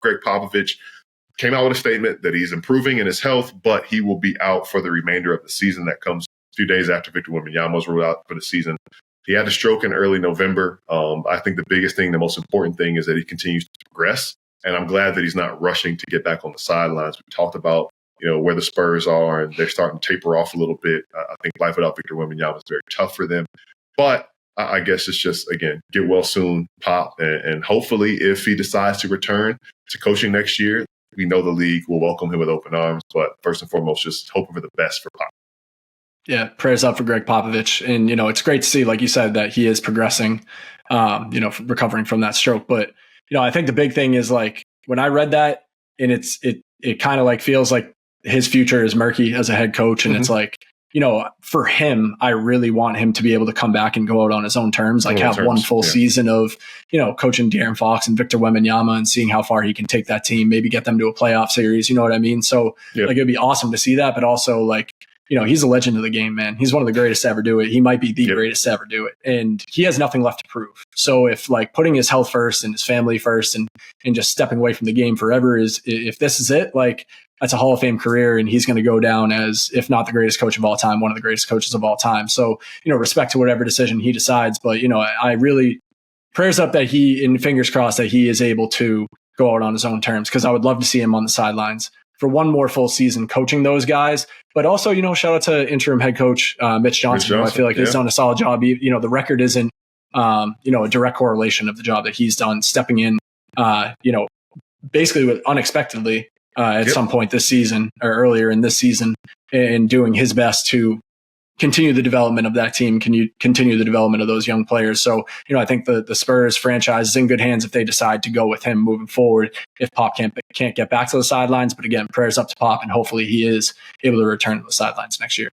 Gregg Popovich came out with a statement that he's improving in his health, but he will be out for the remainder of the season. That comes a few days after Victor Wembanyama was ruled out for the season. He had a stroke in early November. I think the biggest thing, the most important thing is that he continues to progress. And I'm glad that he's not rushing to get back on the sidelines. We talked about, where the Spurs are, and they're starting to taper off a little bit. I think life without Victor Wembanyama is very tough for them. But I guess it's just, again, get well soon, Pop. And hopefully if he decides to return to coaching next year, we know the league will welcome him with open arms. But first and foremost, just hoping for the best for Pop. Yeah, prayers up for Gregg Popovich. And, it's great to see, like you said, that he is progressing, recovering from that stroke. But, I think the big thing is, like, when I read that, and it kind of like feels like his future is murky as a head coach. And it's like, for him, I really want him to be able to come back and go out on his own terms, like have one full season of, coaching De'Aaron Fox and Victor Wembanyama and seeing how far he can take that team, maybe get them to a playoff series. You know what I mean? So like, it'd be awesome to see that, but also like, he's a legend of the game, man. He's one of the greatest to ever do it. He might be the greatest to ever do it. And he has nothing left to prove. So if like putting his health first and his family first and just stepping away from the game forever if this is it, like that's a Hall of Fame career. And he's going to go down as, if not the greatest coach of all time, one of the greatest coaches of all time. So, respect to whatever decision he decides. But, I really prayers up that and fingers crossed that he is able to go out on his own terms, because I would love to see him on the sidelines for one more full season coaching those guys. But also, shout out to interim head coach Mitch Johnson, who I feel like he's done a solid job. The record isn't, a direct correlation of the job that he's done, stepping in, basically unexpectedly at some point this season or earlier in this season, and doing his best to continue the development of that team, continue the development of those young players. So, I think the Spurs franchise is in good hands if they decide to go with him moving forward, if Pop can't get back to the sidelines. But again, prayers up to Pop, and hopefully he is able to return to the sidelines next year.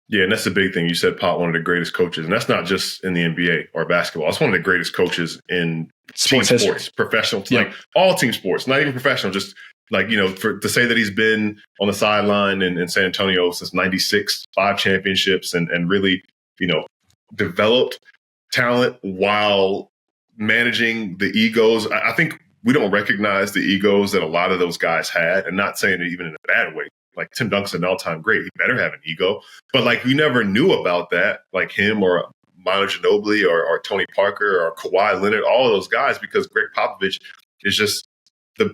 Yeah, and that's the big thing. You said Pop, one of the greatest coaches, and that's not just in the NBA or basketball. It's one of the greatest coaches in sports, professional, like all team sports, not even professional, just like, to say that he's been on the sideline in San Antonio since 96, 5 championships, and really, developed talent while managing the egos. I think we don't recognize the egos that a lot of those guys had, and not saying it even in a bad way. Like Tim Duncan's an all-time great. He better have an ego. But like, we never knew about that, like him or Manu Ginobili or Tony Parker or Kawhi Leonard, all of those guys, because Gregg Popovich is just the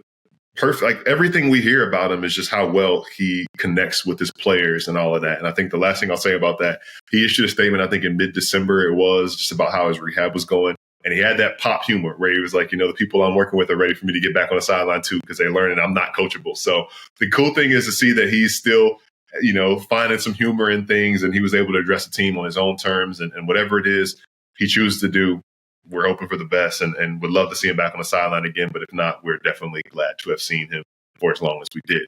perfect, like everything we hear about him is just how well he connects with his players and all of that. And I think the last thing I'll say about that, he issued a statement, I think in mid-December it was, just about how his rehab was going. And he had that Pop humor where he was like, the people I'm working with are ready for me to get back on the sideline too, because they're learning I'm not coachable. So the cool thing is to see that he's still, finding some humor in things, and he was able to address the team on his own terms, and whatever it is he chooses to do, we're hoping for the best and would love to see him back on the sideline again. But if not, we're definitely glad to have seen him for as long as we did.